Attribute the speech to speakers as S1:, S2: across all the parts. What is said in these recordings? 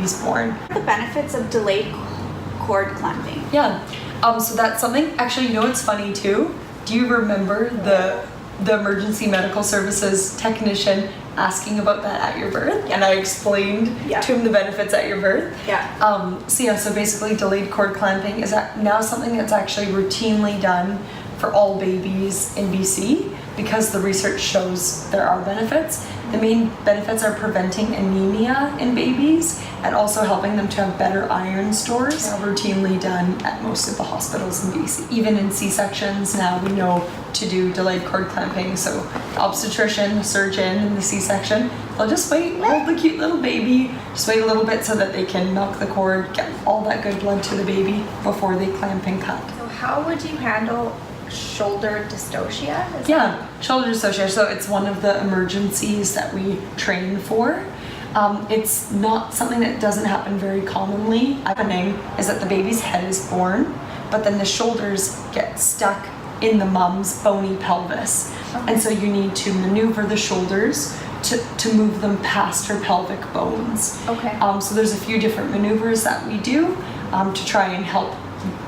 S1: baby's born.
S2: The benefits of delayed cord clamping.
S1: Yeah, so that's something, actually, you know what's funny too? Do you remember the emergency medical services technician asking about that at your birth?
S2: Yeah.
S1: And I explained to him the benefits at your birth.
S2: Yeah.
S1: So basically delayed cord clamping is now something that's actually routinely done for all babies in BC because the research shows there are benefits. The main benefits are preventing anemia in babies and also helping them to have better iron stores. Now routinely done at most of the hospitals in BC. Even in C-sections now we know to do delayed cord clamping. So the obstetrician, the surgeon in the C-section, they'll just wait, hold the cute little baby, just wait a little bit so that they can milk the cord, get all that good blood to the baby before they clamp and cut.
S2: So how would you handle shoulder dystocia?
S1: Shoulder dystocia. So it's one of the emergencies that we train for. It's not something that doesn't happen very commonly. Happening is that the baby's head is born, but then the shoulders get stuck in the mom's bony pelvis. Okay. And so you need to maneuver the shoulders to move them past her pelvic bones.
S2: Okay.
S1: So there's a few different maneuvers that we do to try and help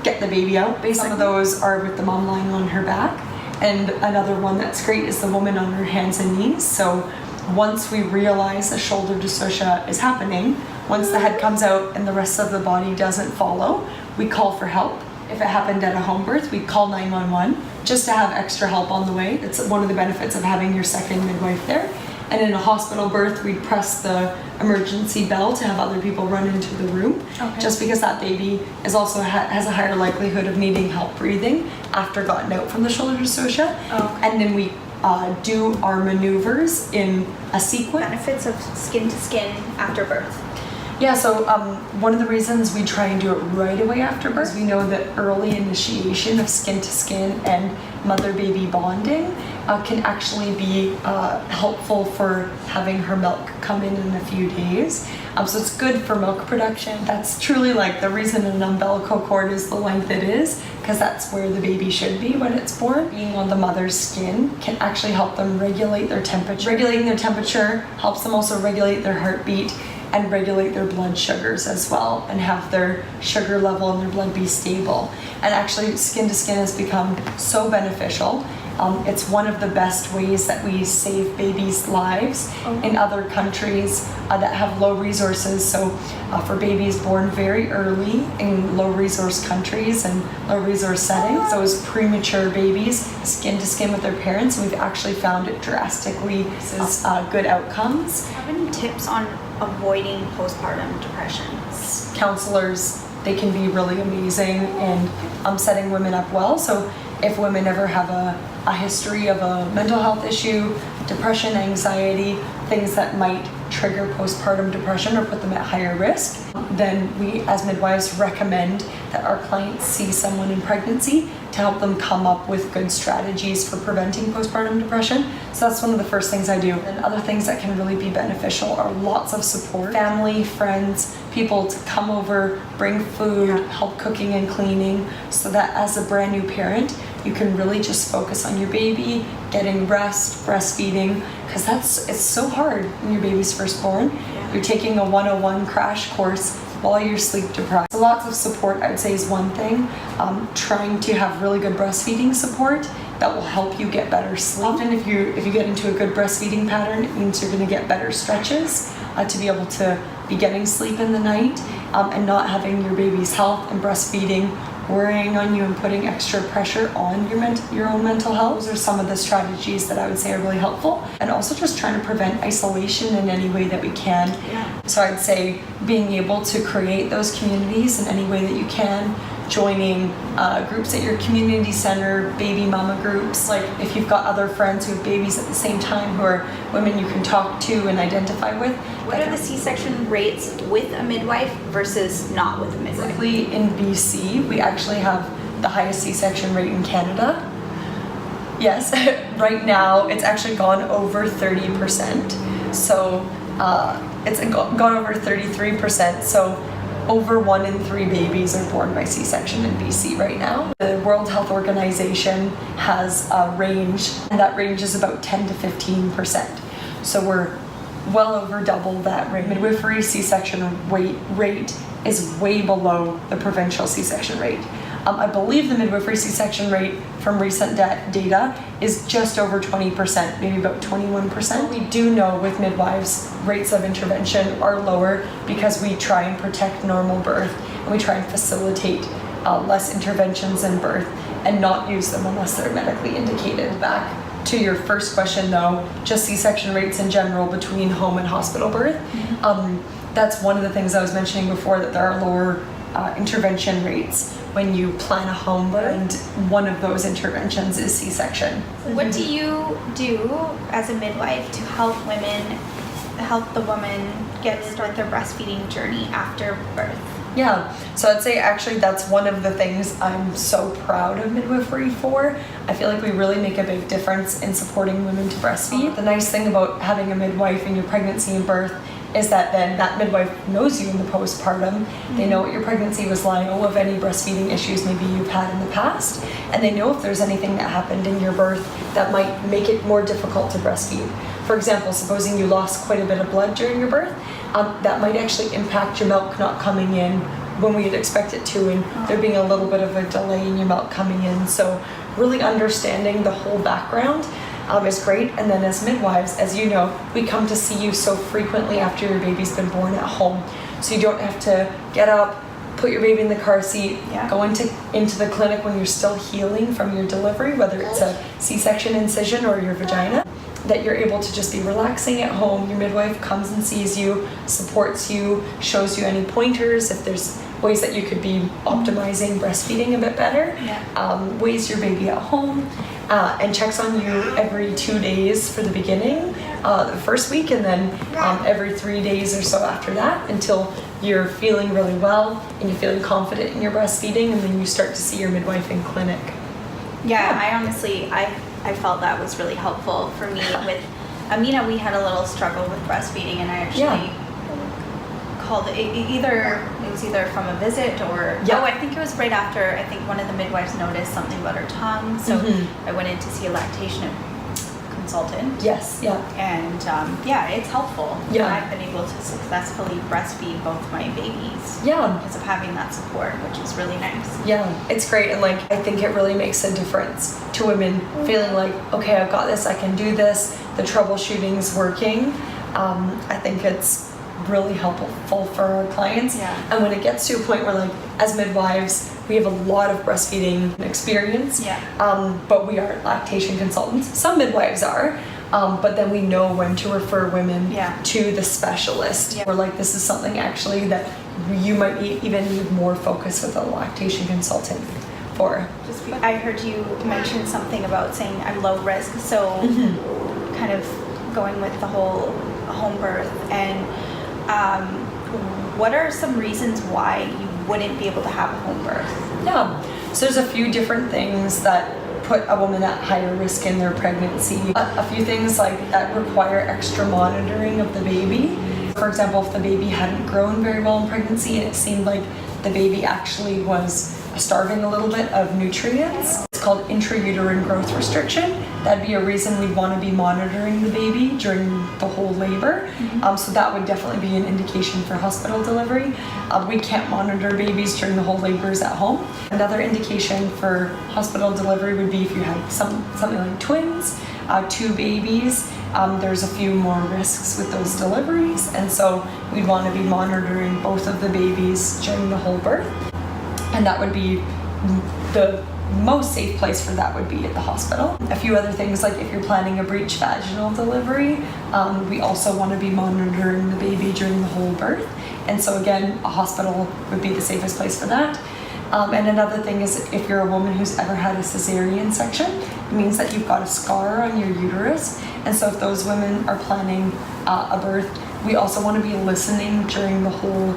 S1: get the baby out. Basically, some of those are with the mom lying on her back, and another one that's great is the woman on her hands and knees. So once we realize a shoulder dystocia is happening, once the head comes out and the rest of the body doesn't follow, we call for help. If it happened at a home birth, we'd call 911 just to have extra help on the way. It's one of the benefits of having your second midwife there. And in a hospital birth, we'd press the emergency bell to have other people run into the room, just because that baby is also has a higher likelihood of needing help breathing after gotten out from the shoulder dystocia. And then we do our maneuvers in a sequence.
S2: Benefits of skin to skin after birth.
S1: Yeah, so one of the reasons we try and do it right away after birth is we know that early initiation of skin to skin and mother-baby bonding can actually be helpful for having her milk come in a few days. So it's good for milk production. That's truly like the reason an umbilical cord is the length it is, because that's where the baby should be when it's born. Being on the mother's skin can actually help them regulate their temperature. Regulating their temperature helps them also regulate their heartbeat and regulate their blood sugars as well, and have their sugar level in their blood be stable. And actually, skin to skin has become so beneficial. It's one of the best ways that we save babies' lives in other countries that have low resources. So for babies born very early in low resource countries and low resource settings, those premature babies, skin to skin with their parents, we've actually found it drastically good outcomes.
S2: Have any tips on avoiding postpartum depression?
S1: Counselors, they can be really amazing in setting women up well. So if women ever have a history of a mental health issue, depression, anxiety, things that might trigger postpartum depression or put them at higher risk, then we as midwives recommend that our clients see someone in pregnancy to help them come up with good strategies for preventing postpartum depression. So that's one of the first things I do. And other things that can really be beneficial are lots of support. Family, friends, people to come over, bring food, help cooking and cleaning, so that as a brand new parent, you can really just focus on your baby, getting rest, breastfeeding, because it's so hard when your baby's first born. You're taking a 101 crash course while you're sleep deprived. So lots of support, I'd say, is one thing. Trying to have really good breastfeeding support that will help you get better sleep. Often if you get into a good breastfeeding pattern, it means you're going to get better stretches to be able to be getting sleep in the night and not having your baby's health and breastfeeding worrying on you and putting extra pressure on your own mental health. Those are some of the strategies that I would say are really helpful. And also just trying to prevent isolation in any way that we can. So I'd say being able to create those communities in any way that you can, joining groups at your community center, baby mama groups. Like if you've got other friends who have babies at the same time who are women you can talk to and identify with.
S2: What are the C-section rates with a midwife versus not with a midwife?
S1: Specifically in BC, we actually have the highest C-section rate in Canada. Yes, right now it's actually gone over 30%. So it's gone over 33%. So over 1 in 3 babies are born by C-section in BC right now. The World Health Organization has a range, and that range is about 10 to 15%. So we're well over double that rate. Midwifery C-section rate is way below the provincial C-section rate. I believe the midwifery C-section rate from recent data is just over 20%, maybe about 21%. We do know with midwives, rates of intervention are lower because we try and protect normal birth and we try and facilitate less interventions in birth and not use them unless they're medically indicated. Back to your first question though, just C-section rates in general between home and hospital birth. That's one of the things I was mentioning before, that there are lower intervention rates when you plan a home birth, and one of those interventions is C-section.
S2: What do you do as a midwife to help the woman start their breastfeeding journey after birth?
S1: Yeah, so I'd say actually that's one of the things I'm so proud of midwifery for. I feel like we really make a big difference in supporting women to breastfeed. The nice thing about having a midwife in your pregnancy and birth is that then that midwife knows you in the postpartum. They know what your pregnancy was like, of any breastfeeding issues maybe you've had in the past, and they know if there's anything that happened in your birth that might make it more difficult to breastfeed. For example, supposing you lost quite a bit of blood during your birth, that might actually impact your milk not coming in when we'd expect it to, and there being a little bit of a delay in your milk coming in. So really understanding the whole background is great. And then as midwives, as you know, we come to see you so frequently after your baby's been born at home. So you don't have to get up, put your baby in the car seat, go into the clinic when you're still healing from your delivery, whether it's a C-section incision or your vagina, that you're able to just be relaxing at home. Your midwife comes and sees you, supports you, shows you any pointers if there's ways that you could be optimizing breastfeeding a bit better, weighs your baby at home, and checks on you every 2 days for the beginning, the first week, and then every 3 days or so after that, until you're feeling really well and you're feeling confident in your breastfeeding, and then you start to see your midwife in clinic.
S2: I honestly, I felt that was really helpful for me. With Amina, we had a little struggle with breastfeeding, and I actually called it was either from a visit or I think it was right after. I think one of the midwives noticed something about her tongue, so I went in to see a lactation consultant. And it's helpful. I've been able to successfully breastfeed both my babies because of having that support, which is really nice.
S1: It's great. And like, I think it really makes a difference to women feeling like, okay, I've got this, I can do this, the troubleshooting's working. I think it's really helpful for our clients. And when it gets to a point where, like, as midwives, we have a lot of breastfeeding experience, but we aren't lactation consultants. Some midwives are, but then we know when to refer women to the specialist. We're like, this is something actually that you might even need more focus with a lactation consultant for.
S2: I heard you mention something about saying I'm low risk, so kind of going with the whole home birth, and what are some reasons why you wouldn't be able to have a home birth?
S1: So there's a few different things that put a woman at higher risk in their pregnancy. A few things like that require extra monitoring of the baby. For example, if the baby hadn't grown very well in pregnancy and it seemed like the baby actually was starving a little bit of nutrients, it's called intrauterine growth restriction. That'd be a reason we'd want to be monitoring the baby during the whole labor. So that would definitely be an indication for hospital delivery. We can't monitor babies during the whole labors at home. Another indication for hospital delivery would be if you had something like twins, 2 babies. There's a few more risks with those deliveries, and so we'd want to be monitoring both of the babies during the whole birth. And that would be the most safe place for that would be at the hospital. A few other things, like if you're planning a breech vaginal delivery, we also want to be monitoring the baby during the whole birth. And so again, a hospital would be the safest place for that. And another thing is, if you're a woman who's ever had a cesarean section, it means that you've got a scar on your uterus. And so if those women are planning a birth, we also want to be listening during the whole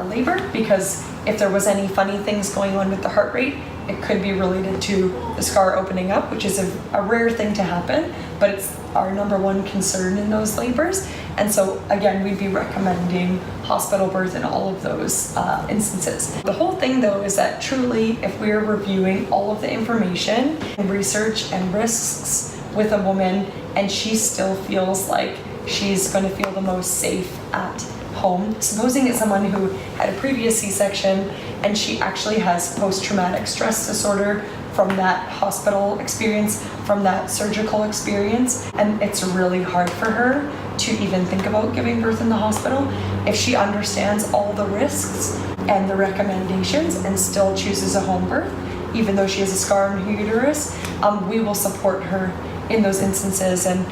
S1: labor, because if there was any funny things going on with the heart rate, it could be related to the scar opening up, which is a rare thing to happen, but it's our number one concern in those labors. And so again, we'd be recommending hospital birth in all of those instances. The whole thing though is that truly, if we're reviewing all of the information and research and risks with a woman, and she still feels like she's going to feel the most safe at home. Supposing it's someone who had a previous C-section and she actually has post-traumatic stress disorder from that hospital experience, from that surgical experience, and it's really hard for her to even think about giving birth in the hospital. If she understands all the risks and the recommendations and still chooses a home birth, even though she has a scar on her uterus, we will support her in those instances, and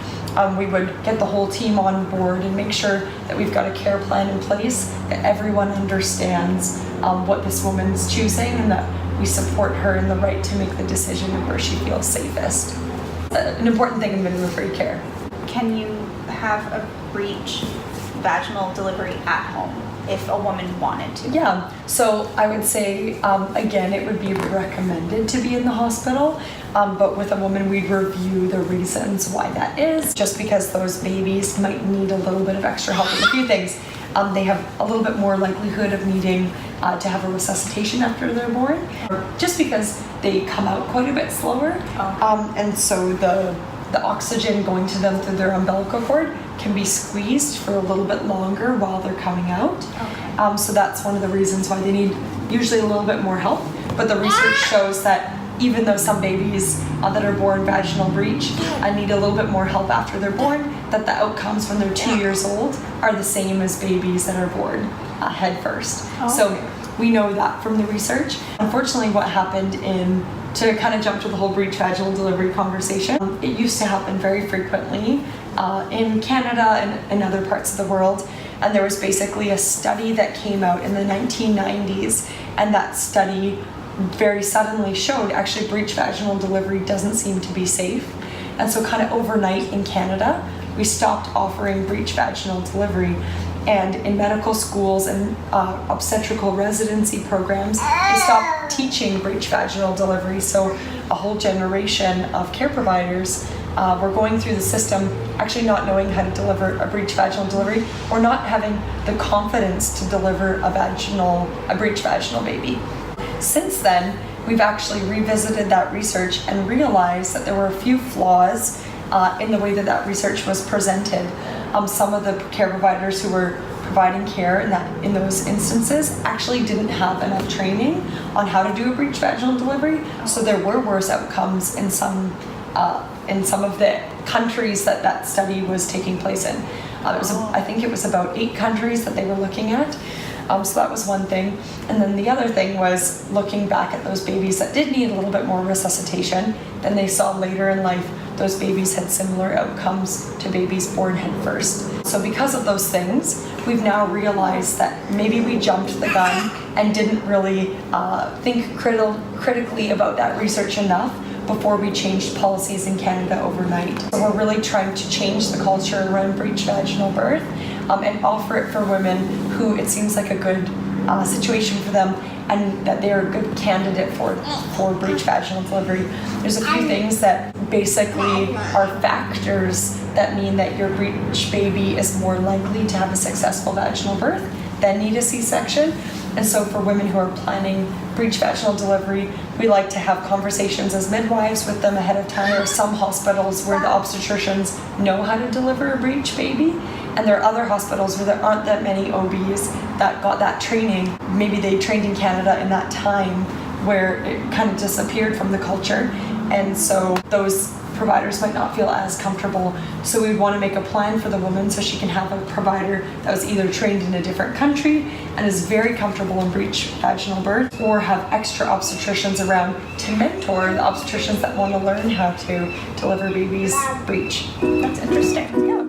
S1: we would get the whole team on board and make sure that we've got a care plan in place, that everyone understands what this woman's choosing, and that we support her in the right to make the decision of where she feels safest. An important thing in midwifery care.
S2: Can you have a breech vaginal delivery at home if a woman wanted to?
S1: Yeah, so I would say, again, it would be recommended to be in the hospital, but with a woman, we'd review the reasons why that is, just because those babies might need a little bit of extra help with a few things. They have a little bit more likelihood of needing to have a resuscitation after they're born, just because they come out quite a bit slower, and so the oxygen going to them through their umbilical cord can be squeezed for a little bit longer while they're coming out.
S2: Okay.
S1: So that's one of the reasons why they need usually a little bit more help. But the research shows that even though some babies that are born vaginal breech need a little bit more help after they're born, that the outcomes when they're 2 years old are the same as babies that are born head first. So we know that from the research. Unfortunately, what happened to kind of jump to the whole breech vaginal delivery conversation, it used to happen very frequently in Canada and in other parts of the world. And there was basically a study that came out in the 1990s, and that study very suddenly showed actually breech vaginal delivery doesn't seem to be safe. And so kind of overnight in Canada, we stopped offering breech vaginal delivery. And in medical schools and obstetrical residency programs, they stopped teaching breech vaginal delivery. So a whole generation of care providers were going through the system actually not knowing how to deliver a breech vaginal delivery, or not having the confidence to deliver a breech vaginal baby. Since then, we've actually revisited that research and realized that there were a few flaws in the way that research was presented. Some of the care providers who were providing care in those instances actually didn't have enough training on how to do a breech vaginal delivery, so there were worse outcomes in some of the countries that study was taking place in. I think it was about 8 countries that they were looking at. So that was one thing. And then the other thing was looking back at those babies that did need a little bit more resuscitation, then they saw later in life those babies had similar outcomes to babies born head first. So because of those things, we've now realized that maybe we jumped the gun and didn't really think critically about that research enough before we changed policies in Canada overnight. So we're really trying to change the culture around breech vaginal birth and offer it for women who it seems like a good situation for them, and that they're a good candidate for breech vaginal delivery. There's a few things that basically are factors that mean that your breech baby is more likely to have a successful vaginal birth than need a C-section. And so for women who are planning breech vaginal delivery, we like to have conversations as midwives with them ahead of time. There are some hospitals where the obstetricians know how to deliver a breech baby, and there are other hospitals where there aren't that many OBs that got that training. Maybe they trained in Canada in that time where it kind of disappeared from the culture, and so those providers might not feel as comfortable. So we'd want to make a plan for the woman so she can have a provider that was either trained in a different country and is very comfortable in breech vaginal birth, or have extra obstetricians around to mentor the obstetricians that want to learn how to deliver babies breech.
S2: That's interesting.
S1: Yeah.